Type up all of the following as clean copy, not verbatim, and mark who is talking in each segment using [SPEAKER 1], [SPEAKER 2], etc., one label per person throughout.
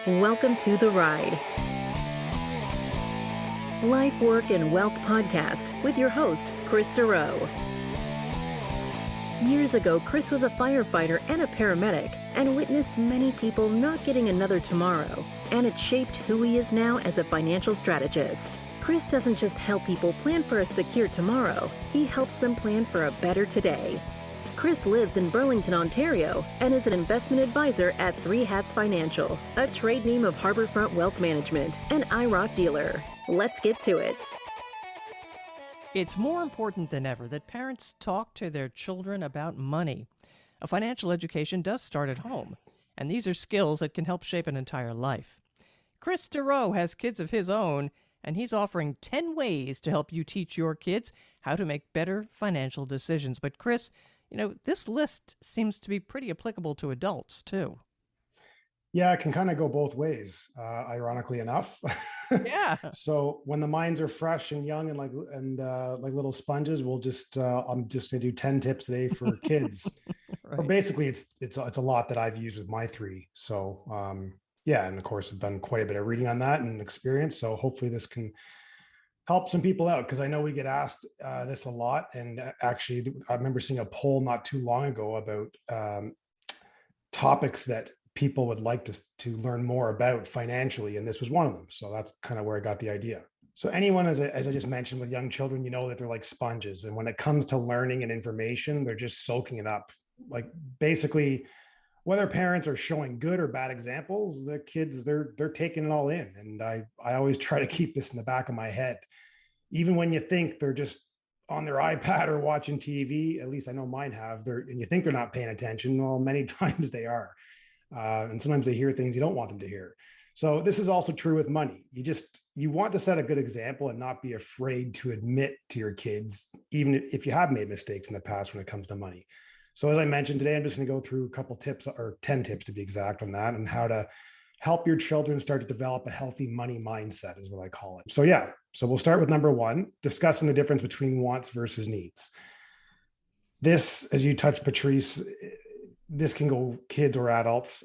[SPEAKER 1] Welcome to The Ride, Life, Work, and Wealth podcast with your host, Kris Dureau. Years ago, Kris was a firefighter and a paramedic and witnessed many people not getting another tomorrow, and it shaped who he is now as a financial strategist. Kris doesn't just help people plan for a secure tomorrow, he helps them plan for a better today. Kris lives in Burlington, Ontario, and is an investment advisor at Three Hats Financial, a trade name of Harbourfront Wealth Management, and IROC dealer. Let's get to it.
[SPEAKER 2] It's more important than ever that parents talk to their children about money. A financial education does start at home, and these are skills that can help shape an entire life. Kris Dureau has kids of his own, and he's offering 10 ways to help you teach your kids how to make better financial decisions. But Kris, this list seems to be pretty applicable to adults, too.
[SPEAKER 3] Yeah, it can kind of go both ways, ironically enough.
[SPEAKER 2] Yeah.
[SPEAKER 3] So when the minds are fresh and young and like little sponges, I'm just gonna do 10 tips today for kids.
[SPEAKER 2] Right.
[SPEAKER 3] But basically, it's a lot that I've used with my three. So yeah, and of course I've done quite a bit of reading on that and experience. So hopefully this can help some people out, because I know we get asked this a lot. And actually, I remember seeing a poll not too long ago about topics that people would like to learn more about financially, and this was one of them. So that's kind of where I got the idea. So anyone, as I just mentioned, with young children, that they're like sponges, and when it comes to learning and information, they're just soaking it up. Like basically, whether parents are showing good or bad examples, the kids, they're taking it all in. And I always try to keep this in the back of my head. Even when you think they're just on their iPad or watching TV, at least I know mine have, and you think they're not paying attention, well, many times they are. And sometimes they hear things you don't want them to hear. So this is also true with money. You want to set a good example and not be afraid to admit to your kids, even if you have made mistakes in the past when it comes to money. So as I mentioned today, I'm just going to go through a couple tips, or 10 tips to be exact, on that, and how to help your children start to develop a healthy money mindset is what I call it. So we'll start with number one, discussing the difference between wants versus needs. This, as you touched, Patrice, this can go kids or adults.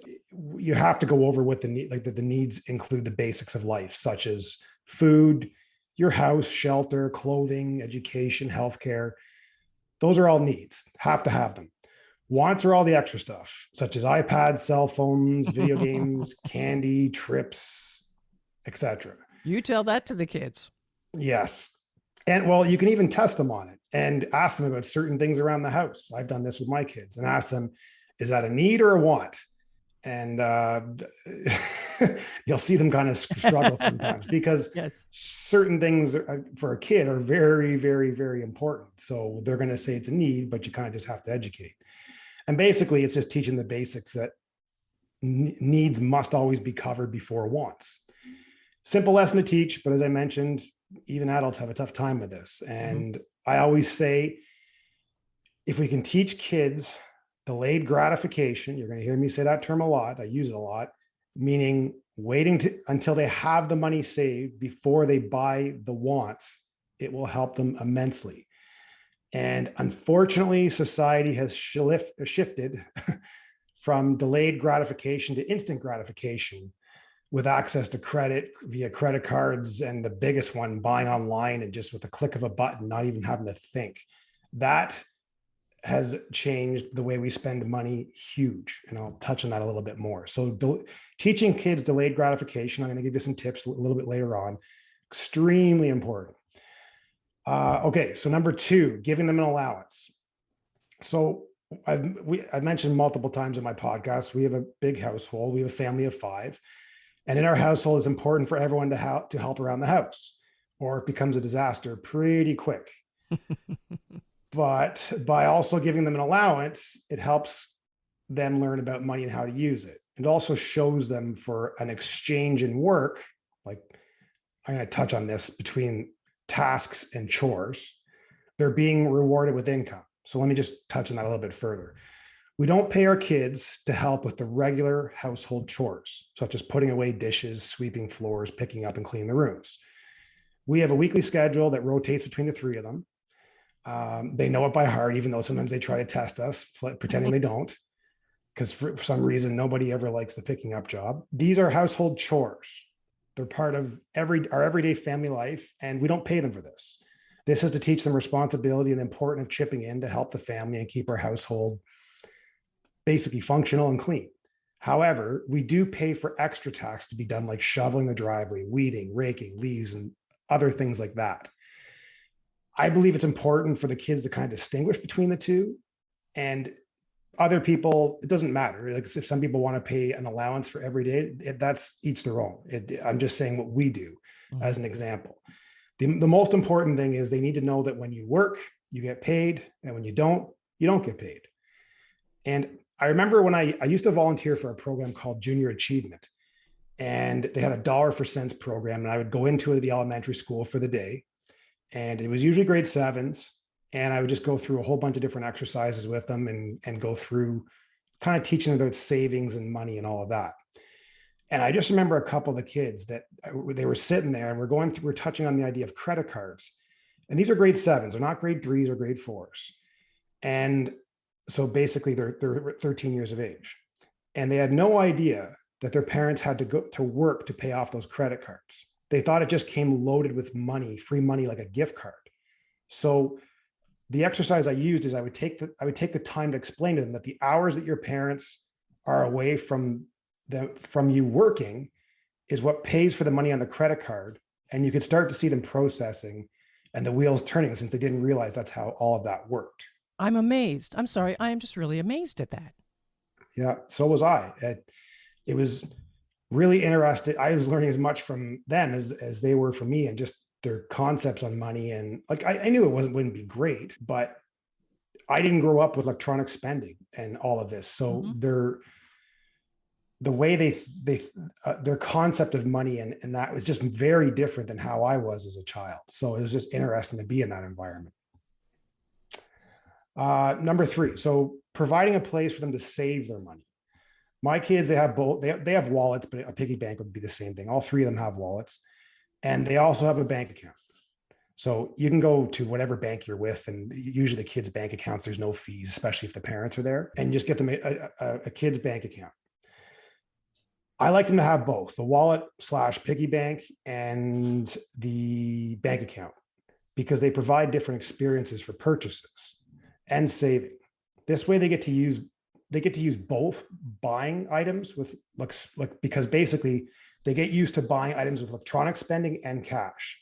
[SPEAKER 3] You have to go over what the needs include the basics of life, such as food, your house, shelter, clothing, education, healthcare. Those are all needs. Have to have them. Wants are all the extra stuff, such as iPads, cell phones, video games, candy, trips, etc.
[SPEAKER 2] You tell that to the kids.
[SPEAKER 3] Yes. And well, you can even test them on it and ask them about certain things around the house. I've done this with my kids and ask them, is that a need or a want? And you'll see them kind of struggle sometimes, because
[SPEAKER 2] Yes.
[SPEAKER 3] certain things for a kid are very, very, very important. So they're going to say it's a need, but you kind of just have to educate. And basically, it's just teaching the basics that needs must always be covered before wants. Simple lesson to teach, but as I mentioned, even adults have a tough time with this. And I always say, if we can teach kids delayed gratification, you're going to hear me say that term a lot. I use it a lot, meaning waiting until they have the money saved before they buy the wants. It will help them immensely. And unfortunately, society has shifted from delayed gratification to instant gratification, with access to credit via credit cards, and the biggest one, buying online and just with a click of a button, not even having to think. That has changed the way we spend money huge. And I'll touch on that a little bit more. So teaching kids delayed gratification, I'm going to give you some tips a little bit later on. Extremely important. Okay, so number two, giving them an allowance. So I've mentioned multiple times in my podcast, we have a big household. We have a family of 5. And in our household, it's important for everyone to help around the house, or it becomes a disaster pretty quick. But by also giving them an allowance, it helps them learn about money and how to use it. It also shows them for an exchange in work. Like, I'm going to touch on this, between tasks and chores, they're being rewarded with income. So let me just touch on that a little bit further. We don't pay our kids to help with the regular household chores, such as putting away dishes, sweeping floors, picking up and cleaning the rooms. We have a weekly schedule that rotates between the 3 of them. They know it by heart, even though sometimes they try to test us, pretending they don't. because for some reason, nobody ever likes the picking up job. These are household chores. They're part of our everyday family life, and we don't pay them for this. This is to teach them responsibility and the importance of chipping in to help the family and keep our household basically functional and clean. However, we do pay for extra tasks to be done, like shoveling the driveway, weeding, raking, leaves, and other things like that. I believe it's important for the kids to kind of distinguish between the two. And other people, it doesn't matter. Like if some people want to pay an allowance for every day, that's each their own. I'm just saying what we do as an example. The most important thing is they need to know that when you work, you get paid, and when you don't get paid. And I remember when I used to volunteer for a program called Junior Achievement, and they had a dollar for cents program, and I would go into the elementary school for the day, and it was usually grade sevens, and I would just go through a whole bunch of different exercises with them and go through kind of teaching them about savings and money and all of that. And I just remember a couple of the kids that they were sitting there, and we're touching on the idea of credit cards. And these are grade sevens, they're not grade threes or grade fours. And so basically they're 13 years of age. And they had no idea that their parents had to go to work to pay off those credit cards. They thought it just came loaded with money, free money, like a gift card. So the exercise I used is I would take the time to explain to them that the hours that your parents are away from you working is what pays for the money on the credit card. And you could start to see them processing and the wheels turning, since they didn't realize that's how all of that worked.
[SPEAKER 2] I'm amazed. I'm sorry. I am just really amazed at that.
[SPEAKER 3] Yeah, so was I. It was really interesting. I was learning as much from them as they were from me, and just their concepts on money. And like, I knew it wouldn't be great, but I didn't grow up with electronic spending and all of this. So the way their concept of money and that was just very different than how I was as a child. So it was just interesting to be in that environment. Number 3, so providing a place for them to save their money. My kids, they have both. They have wallets, but a piggy bank would be the same thing. All 3 of them have wallets, and they also have a bank account. So you can go to whatever bank you're with, and usually the kids' bank accounts, there's no fees, especially if the parents are there, and just get them a kid's bank account. I like them to have both the wallet / piggy bank and the bank account, because they provide different experiences for purchases and saving. This way they get to use both buying items with because basically they get used to buying items with electronic spending and cash.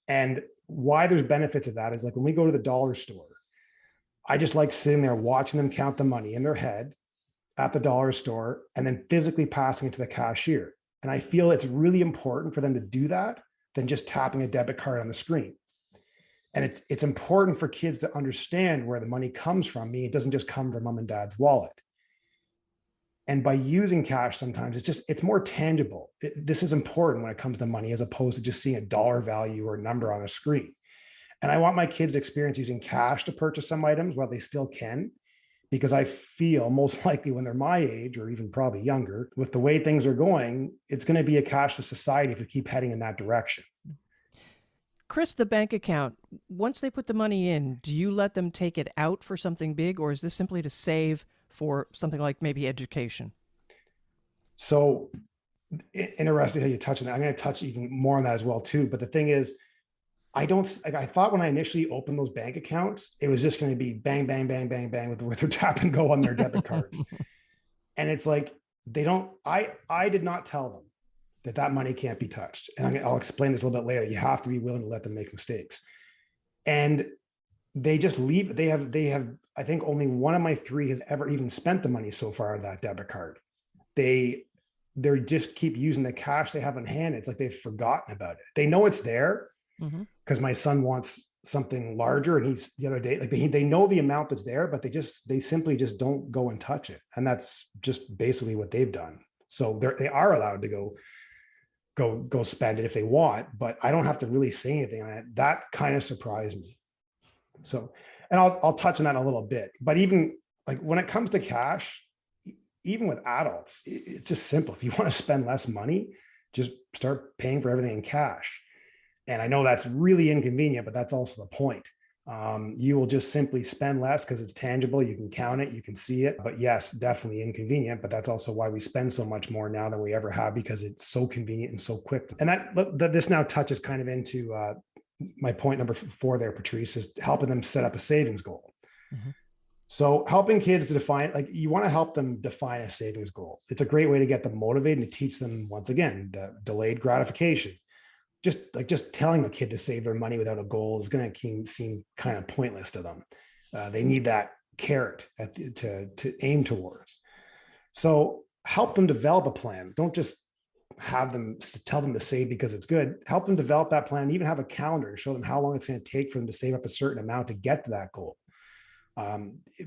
[SPEAKER 3] And why there's benefits of that is, like, when we go to the dollar store, I just like sitting there watching them count the money in their head at the dollar store and then physically passing it to the cashier. And I feel it's really important for them to do that than just tapping a debit card on the screen. And it's important for kids to understand where the money comes from. It doesn't just come from mom and dad's wallet. And by using cash, sometimes it's more tangible. This is important when it comes to money, as opposed to just seeing a dollar value or a number on a screen. And I want my kids to experience using cash to purchase some items while they still can, because I feel most likely when they're my age, or even probably younger, with the way things are going, it's going to be a cashless society if we keep heading in that direction.
[SPEAKER 2] Kris, the bank account, once they put the money in, do you let them take it out for something big, or is this simply to save for something like maybe education?
[SPEAKER 3] So interesting how you touch on that. I'm going to touch even more on that as well too. But the thing is, I thought when I initially opened those bank accounts, it was just going to be bang, bang, bang, bang, bang with their tap and go on their debit cards. And it's like, I did not tell them that money can't be touched. And I'll explain this a little bit later. You have to be willing to let them make mistakes. And they just leave. They have, I think only one of my 3 has ever even spent the money so far on that debit card. They just keep using the cash they have in hand. It's like they've forgotten about it. They know it's there because my son wants something larger, and he's the other day, like they know the amount that's there, but they simply just don't go and touch it. And that's just basically what they've done. So they are allowed to go spend it if they want, but I don't have to really say anything on it. That kind of surprised me. So, and I'll touch on that in a little bit, but even like when it comes to cash, even with adults, it's just simple. If you want to spend less money, just start paying for everything in cash. And I know that's really inconvenient, but that's also the point. You will just simply spend less because it's tangible. You can count it, you can see it. But yes, definitely inconvenient. But that's also why we spend so much more now than we ever have, because it's so convenient and so quick. And this now touches kind of into my point number 4 there, Patrice, is helping them set up a savings goal.
[SPEAKER 2] Mm-hmm.
[SPEAKER 3] So helping kids to define, like, you want to help them define a savings goal. It's a great way to get them motivated and to teach them, once again, the delayed gratification. Just telling the kid to save their money without a goal is going to seem kind of pointless to them. They need that carrot to aim towards. So help them develop a plan. Don't just tell them to save because it's good. Help them develop that plan. Even have a calendar to show them how long it's going to take for them to save up a certain amount to get to that goal.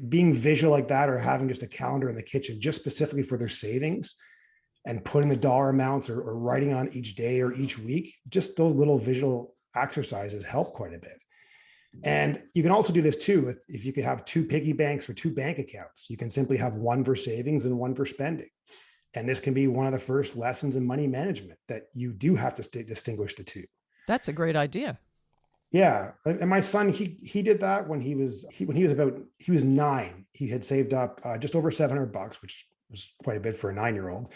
[SPEAKER 3] Being visual like that, or having just a calendar in the kitchen just specifically for their savings, and putting the dollar amounts or writing on each day or each week, just those little visual exercises help quite a bit. And you can also do this too, if you could have 2 piggy banks or 2 bank accounts. You can simply have one for savings and one for spending. And this can be one of the first lessons in money management, that you do have to distinguish the two.
[SPEAKER 2] That's a great idea.
[SPEAKER 3] Yeah. And my son, he did that when he was 9. He had saved up just over $700, which was quite a bit for a 9-year-old,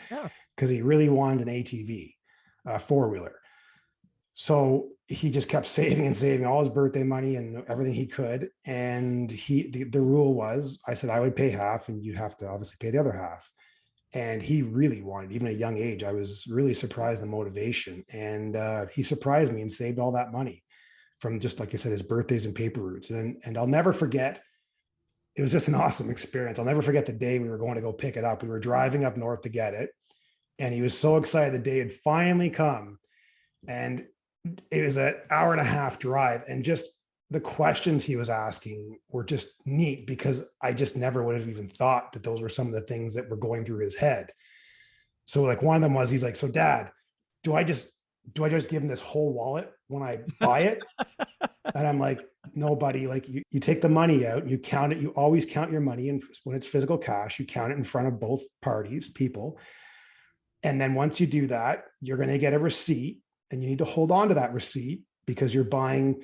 [SPEAKER 3] because he really wanted an ATV, 4-wheeler. So he just kept saving and saving all his birthday money and everything he could. And the rule was, I said I would pay half and you'd have to obviously pay the other half. And he really wanted, even at a young age. I was really surprised the motivation. And he surprised me and saved all that money from, just like I said, his birthdays and paper routes. And I'll never forget, it was just an awesome experience. I'll never forget the day we were going to go pick it up. We were driving up north to get it. And he was so excited the day had finally come. And it was an hour and a half drive. And just the questions he was asking were just neat, because I just never would have even thought that those were some of the things that were going through his head. So like one of them was, he's like, so Dad, do I just give him this whole wallet when I buy it? And I'm like, no, buddy, like you take the money out, you count it. You always count your money. And when it's physical cash, you count it in front of both people. And then once you do that, you're going to get a receipt, and you need to hold on to that receipt, because you're buying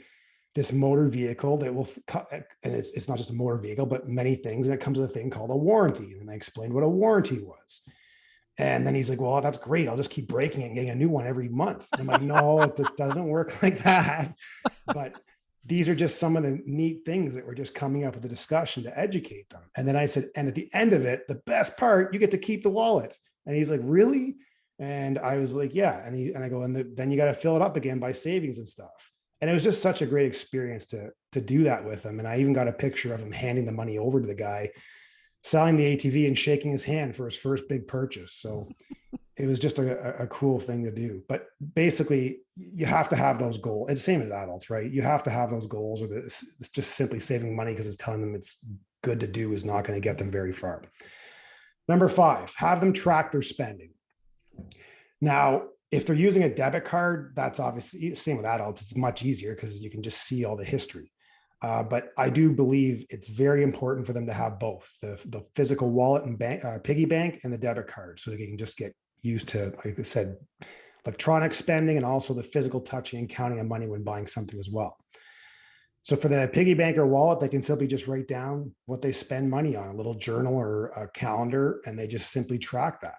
[SPEAKER 3] this motor vehicle that will and it's not just a motor vehicle, but many things. And it comes with a thing called a warranty. And then I explained what a warranty was. And then he's like, well, that's great. I'll just keep breaking it and getting a new one every month. And I'm like, no, it doesn't work like that. But these are just some of the neat things that we're just coming up with a discussion to educate them. And then I said, and at the end of it, the best part, you get to keep the wallet. And he's like, really? And I was like, yeah. And I go, and then you got to fill it up again by savings and stuff. And it was just such a great experience to do that with him. And I even got a picture of him handing the money over to the guy selling the ATV and shaking his hand for his first big purchase. So it was just a cool thing to do. But basically, you have to have those goals. It's the same as adults, right? You have to have those goals, or it's just simply saving money because it's telling them it's good to do is not going to get them very far. Number 5, have them track their spending. Now, if they're using a debit card, that's obviously the same with adults. It's much easier because you can just see all the history. But I do believe it's very important for them to have both the physical wallet and piggy bank and the debit card, so they can just get used to, like I said, electronic spending, and also the physical touching and counting of money when buying something as well. So for the piggy bank or wallet, they can simply just write down what they spend money on, a little journal or a calendar, and they just simply track that.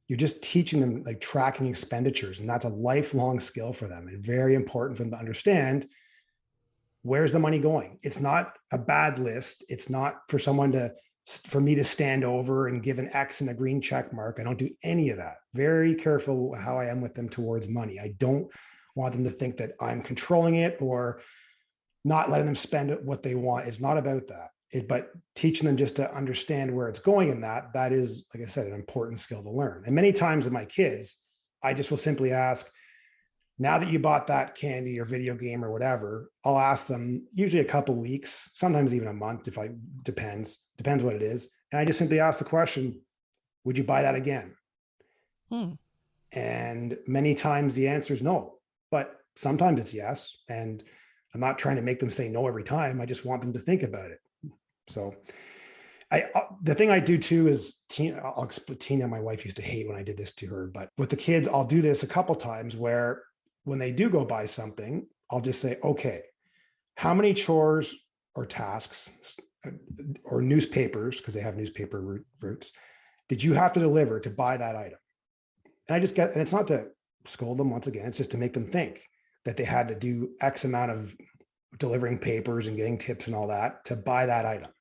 [SPEAKER 3] You're just teaching them like tracking expenditures, and that's a lifelong skill for them, and very important for them to understand where's the money going. It's not a bad list. It's not for me to stand over and give an X and a green check mark. I don't do any of that. Very careful how I am with them towards money. I don't want them to think that I'm controlling it or not letting them spend what they want. It's not about that. But teaching them just to understand where it's going in that is, like I said, an important skill to learn. And many times with my kids, I just will simply ask, now that you bought that candy or video game or whatever, I'll ask them usually a couple of weeks, sometimes even a month, depends what it is. And I just simply ask the question, would you buy that again? And many times the answer is no, but sometimes it's yes. And I'm not trying to make them say no every time. I just want them to think about it. So the thing I do too is Tina, my wife, used to hate when I did this to her, but with the kids, I'll do this a couple times where when they do go buy something, I'll just say, okay, how many chores or tasks or newspapers, because they have newspaper routes, did you have to deliver to buy that item? And it's not to scold them once again, it's just to make them think that they had to do X amount of delivering papers and getting tips and all that to buy that item.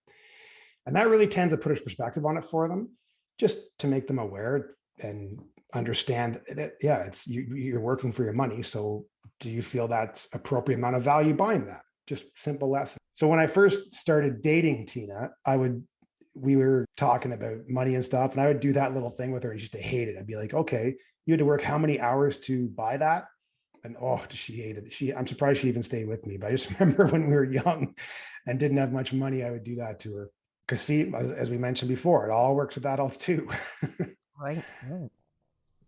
[SPEAKER 3] And that really tends to put a perspective on it for them, just to make them aware and understand that, yeah, you're working for your money. So do you feel that's appropriate amount of value buying that? Just simple lesson. So when I first started dating Tina, we were talking about money and stuff, and I would do that little thing with her. I used to hate it. I'd be like, okay, you had to work how many hours to buy that? And oh, she hated it. I'm surprised she even stayed with me. But I just remember when we were young and didn't have much money, I would do that to her. Because see, as we mentioned before, it all works with adults too.
[SPEAKER 2] Right.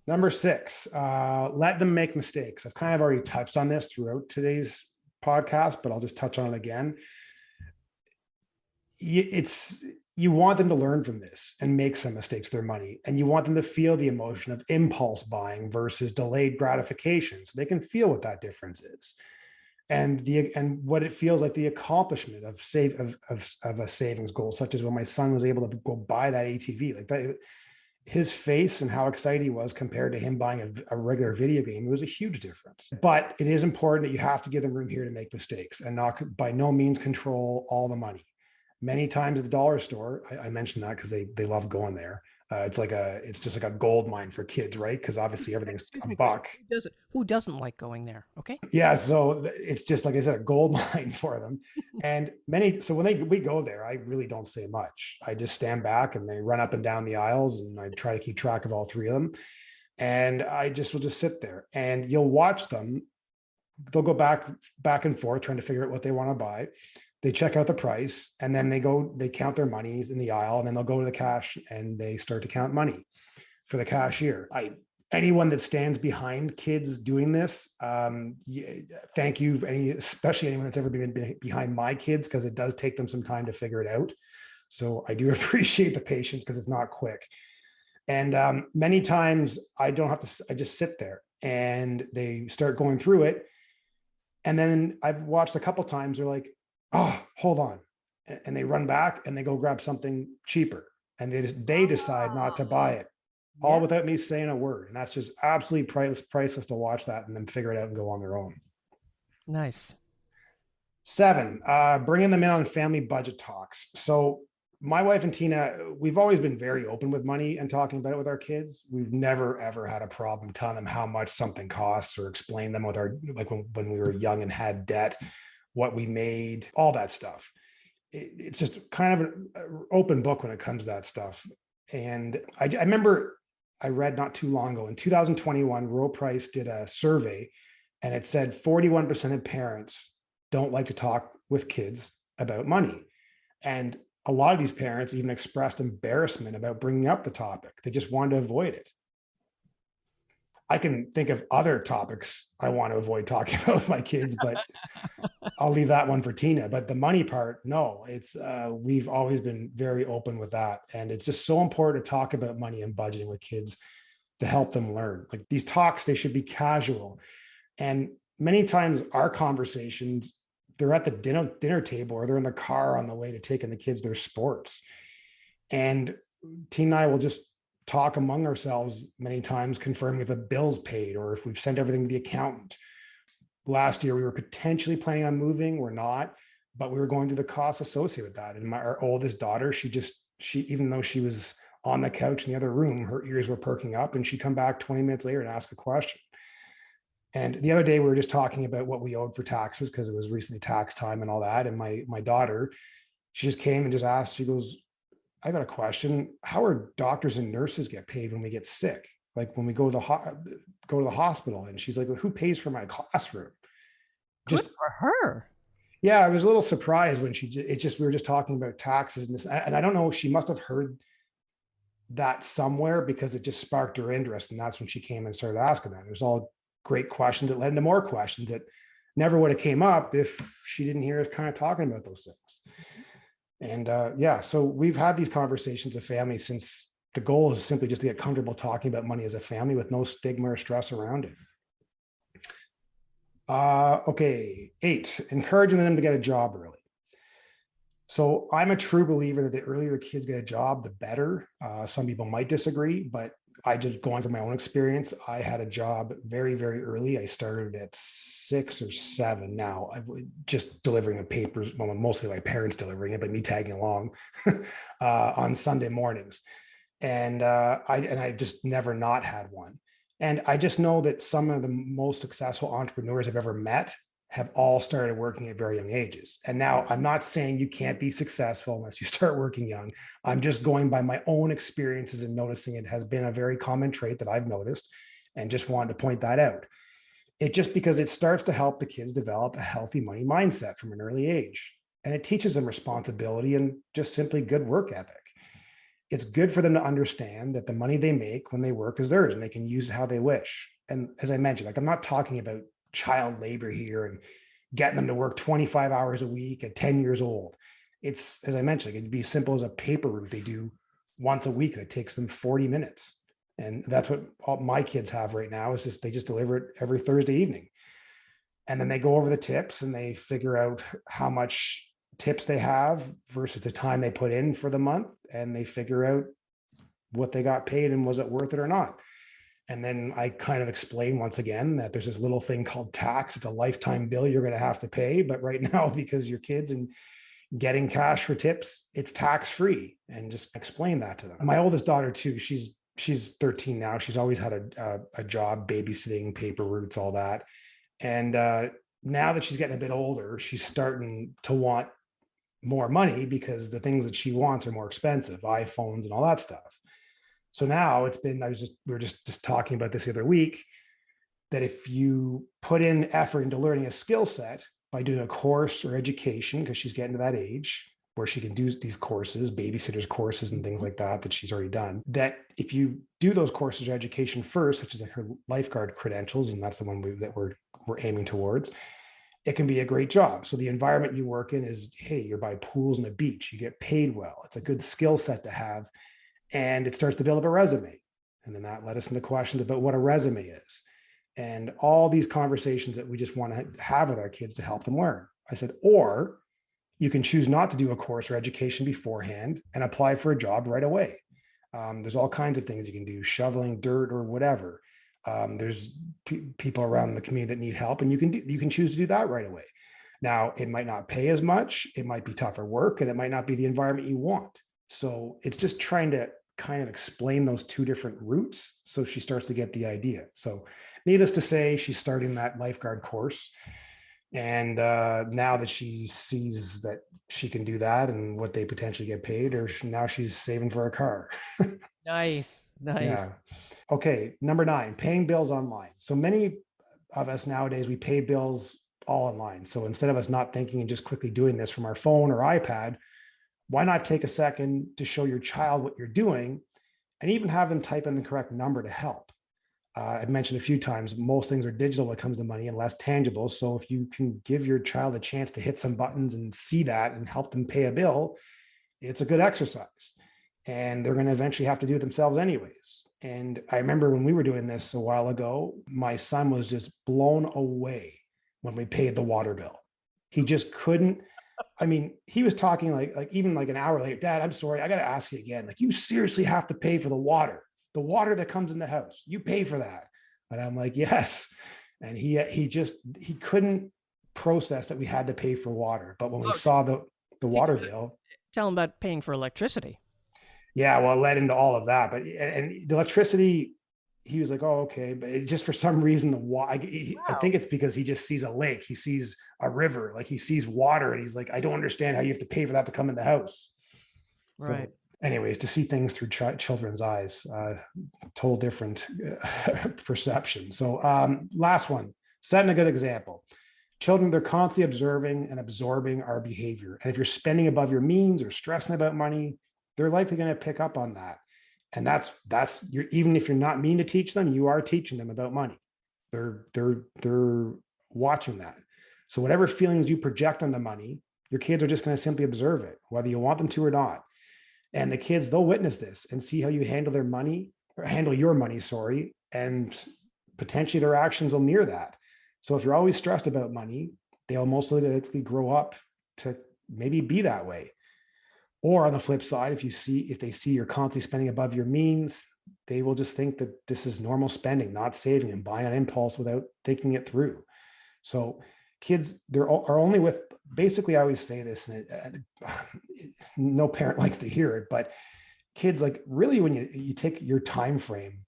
[SPEAKER 3] Number 6, let them make mistakes. I've kind of already touched on this throughout today's podcast, but I'll just touch on it again. You want them to learn from this and make some mistakes with their money. And you want them to feel the emotion of impulse buying versus delayed gratification. So they can feel what that difference is. And what it feels like, the accomplishment of a savings goal, such as when my son was able to go buy that ATV, like that, his face and how excited he was compared to him buying a regular video game, it was a huge difference. But it is important that you have to give them room here to make mistakes and not by no means control all the money. Many times at the dollar store, I mentioned that because they love going there. It's just like a gold mine for kids, right? Because obviously everything's a buck.
[SPEAKER 2] Who doesn't like going there? Okay.
[SPEAKER 3] Yeah, so it's just like I said, a gold mine for them. And so when we go there, I really don't say much. I just stand back and they run up and down the aisles, and I try to keep track of all 3 of them. And I will just sit there, and you'll watch them. They'll go back and forth trying to figure out what they want to buy. They check out the price, and then they count their money in the aisle, and then they'll go to the cash and they start to count money for the cashier. Anyone that stands behind kids doing this, thank you, especially anyone that's ever been behind my kids, because it does take them some time to figure it out. So I do appreciate the patience, because it's not quick. And many times I just sit there and they start going through it. And then I've watched a couple times, they're like, oh, hold on. And they run back and they go grab something cheaper, and they decide not to buy it, all without me saying a word. And that's just absolutely priceless to watch that and then figure it out and go on their own.
[SPEAKER 2] Nice.
[SPEAKER 3] 7, bringing them in on family budget talks. So my wife and Tina, we've always been very open with money and talking about it with our kids. We've never, ever had a problem telling them how much something costs, or explain them with when we were young and had debt, what we made, all that stuff. It's just kind of an open book when it comes to that stuff. And I remember I read not too long ago, in 2021, Rural Price did a survey, and it said 41% of parents don't like to talk with kids about money. And a lot of these parents even expressed embarrassment about bringing up the topic. They just wanted to avoid it. I can think of other topics I want to avoid talking about with my kids, but I'll leave that one for Tina. But the money part, no, we've always been very open with that. And it's just so important to talk about money and budgeting with kids to help them learn. Like these talks, they should be casual. And many times our conversations, they're at the dinner table, or they're in the car on the way to taking the kids their sports. And Tina and I will just talk among ourselves many times, confirming if the bill's paid or if we've sent everything to the accountant. Last year, we were potentially planning on moving. We're not, but we were going through the costs associated with that. And our oldest daughter, she even though she was on the couch in the other room, her ears were perking up, and she'd come back 20 minutes later and ask a question. And the other day we were just talking about what we owed for taxes, because it was recently tax time and all that. And my daughter, she just came and just asked, she goes, I got a question. How are doctors and nurses get paid when we get sick? Like when we go to the hospital? And she's like, well, who pays for my classroom?
[SPEAKER 2] Good for her.
[SPEAKER 3] Yeah, I was a little surprised when we were just talking about taxes and this, and I don't know, she must have heard that somewhere, because it just sparked her interest. And that's when she came and started asking that. There's all great questions that led into more questions that never would have came up if she didn't hear us kind of talking about those things. And so we've had these conversations of family since the goal is simply just to get comfortable talking about money as a family with no stigma or stress around it. Okay, 8, encouraging them to get a job early. So I'm a true believer that the earlier kids get a job, the better. Some people might disagree, but I just going from my own experience, I had a job very, very early. I started at 6 or 7. Now I just delivering the papers, well, mostly my parents delivering it, but me tagging along on Sunday mornings. And I just never not had one. And I just know that some of the most successful entrepreneurs I've ever met have all started working at very young ages. And now I'm not saying you can't be successful unless you start working young. I'm just going by my own experiences and noticing it has been a very common trait that I've noticed and just wanted to point that out. It just because it starts to help the kids develop a healthy money mindset from an early age. And it teaches them responsibility and just simply good work ethic. It's good for them to understand that the money they make when they work is theirs and they can use it how they wish. And as I mentioned, like I'm not talking about child labor here and getting them to work 25 hours a week at 10 years old. It's, as I mentioned, it'd be as simple as a paper route they do once a week that takes them 40 minutes. And that's what all my kids have right now is just, they just deliver it every Thursday evening. And then they go over the tips and they figure out how much tips they have versus the time they put in for the month. And they figure out what they got paid and was it worth it or not. And then I kind of explain once again that there's this little thing called tax. It's a lifetime bill you're going to have to pay. But right now, because your kids and getting cash for tips, it's tax free. And just explain that to them. My oldest daughter too, she's 13 now. She's always had a job, babysitting, paper routes, all that. And now that she's getting a bit older, she's starting to want more money because the things that she wants are more expensive, iPhones and all that stuff. So now it's been, we were just talking about this the other week, that if you put in effort into learning a skill set by doing a course or education, because she's getting to that age where she can do these courses, babysitters courses and things like that she's already done, that if you do those courses or education first, such as like her lifeguard credentials, and that's the one that we're aiming towards, it can be a great job. So the environment you work in is, hey, you're by pools and a beach, you get paid well. It's a good skill set to have. And it starts to build up a resume. And then that led us into questions about what a resume is. And all these conversations that we just want to have with our kids to help them learn. I said, or you can choose not to do a course or education beforehand and apply for a job right away. There's all kinds of things you can do, shoveling dirt or whatever. There's people around the community that need help, and you can choose to do that right away. Now, it might not pay as much, it might be tougher work, and it might not be the environment you want. So it's just trying to kind of explain those two different routes so she starts to get the idea. So needless to say, she's starting that lifeguard course. And now that she sees that she can do that and what they potentially get paid, or now she's saving for a car.
[SPEAKER 2] Nice.
[SPEAKER 3] Yeah. Okay. Number 9, paying bills online. So many of us nowadays, we pay bills all online. So instead of us not thinking and just quickly doing this from our phone or iPad, why not take a second to show your child what you're doing and even have them type in the correct number to help? I've mentioned a few times, most things are digital when it comes to money and less tangible. So if you can give your child a chance to hit some buttons and see that and help them pay a bill, it's a good exercise. And they're going to eventually have to do it themselves anyways. And I remember when we were doing this a while ago, my son was just blown away when we paid the water bill. He just couldn't. I mean, he was talking like even like an hour later, Dad, I'm sorry, I got to ask you again. Like, you seriously have to pay for the water that comes in the house. You pay for that. And I'm like, yes. And he couldn't process that we had to pay for water. But when we saw the water bill,
[SPEAKER 2] Tell him about paying for electricity.
[SPEAKER 3] yeah, well, it led into all of that. But and the electricity, he was like, oh, okay. But it just for some reason, I think it's because he just sees a lake. He sees a river, like he sees water. And he's like, I don't understand how you have to pay for that to come in the house.
[SPEAKER 2] Right.
[SPEAKER 3] So anyways, to see things through children's eyes, total different perception. So last one, setting a good example. Children, they're constantly observing and absorbing our behavior. And if you're spending above your means or stressing about money, they're likely going to pick up on that. And that's even if you're not mean to teach them, you are teaching them about money. They're watching that. So whatever feelings you project on the money, your kids are just going to simply observe it, whether you want them to or not. And the kids, they'll witness this and see how you handle their money or handle your money, sorry. And potentially their actions will mirror that. So if you're always stressed about money, they'll most likely grow up to maybe be that way. Or on the flip side, if they see you're constantly spending above your means, they will just think that this is normal spending, not saving and buying on impulse without thinking it through. So kids, are only with, basically, I always say this, and no parent likes to hear it, but kids, like, really, when you take your time frame,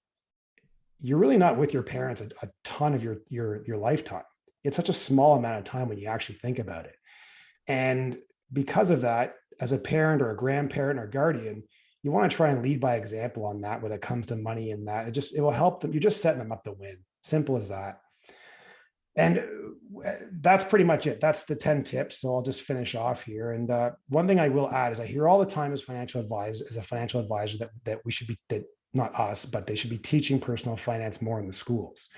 [SPEAKER 3] you're really not with your parents a ton of your lifetime. It's such a small amount of time when you actually think about it. And because of that, as a parent or a grandparent or guardian, you want to try and lead by example on that when it comes to money, and that it will help them. You're just setting them up to win. Simple as that. And that's pretty much it. That's the 10 tips. So I'll just finish off here. And one thing I will add is I hear all the time as a financial advisor that we should be, that not us, but they should be teaching personal finance more in the schools.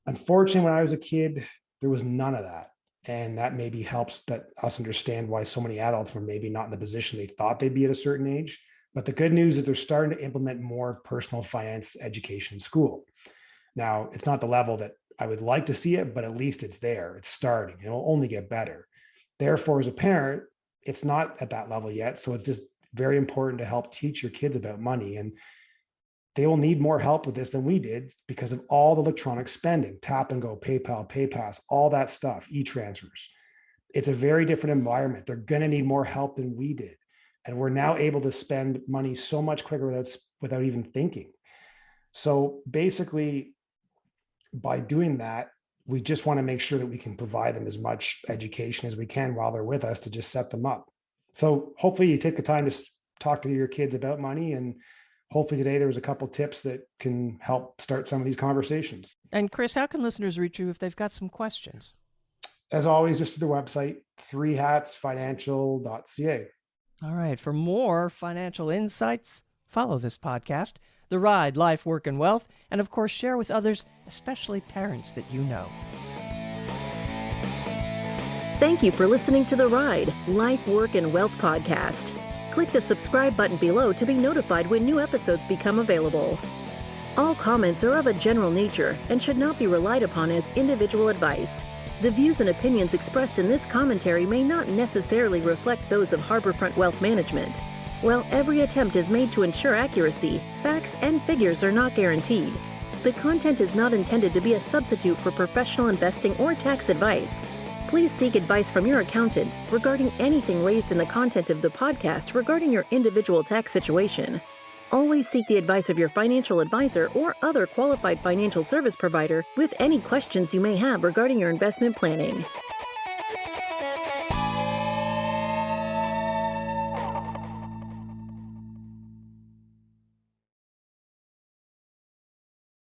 [SPEAKER 3] Unfortunately, when I was a kid, there was none of that. And that maybe helps us understand why so many adults were maybe not in the position they thought they'd be at a certain age. But the good news is they're starting to implement more personal finance education in school. Now, it's not the level that I would like to see it, but at least it's there. It's starting. It will only get better. Therefore, as a parent, it's not at that level yet. So it's just very important to help teach your kids about money. And they will need more help with this than we did because of all the electronic spending, tap and go, PayPal, PayPass, all that stuff, e-transfers. It's a very different environment. They're going to need more help than we did. And we're now able to spend money so much quicker without even thinking. So basically, by doing that, we just want to make sure that we can provide them as much education as we can while they're with us to just set them up. So hopefully you take the time to talk to your kids about money, and hopefully today there was a couple tips that can help start some of these conversations.
[SPEAKER 2] And Kris, how can listeners reach you if they've got some questions?
[SPEAKER 3] As always, just to the website, threehatsfinancial.ca.
[SPEAKER 2] All right. For more financial insights, follow this podcast, The Ride, Life, Work, and Wealth, and of course, share with others, especially parents that you know.
[SPEAKER 1] Thank you for listening to The Ride, Life, Work, and Wealth podcast. Click the subscribe button below to be notified when new episodes become available. All comments are of a general nature and should not be relied upon as individual advice. The views and opinions expressed in this commentary may not necessarily reflect those of Harbourfront Wealth Management. While every attempt is made to ensure accuracy, facts and figures are not guaranteed. The content is not intended to be a substitute for professional investing or tax advice. Please seek advice from your accountant regarding anything raised in the content of the podcast regarding your individual tax situation. Always seek the advice of your financial advisor or other qualified financial service provider with any questions you may have regarding your investment planning.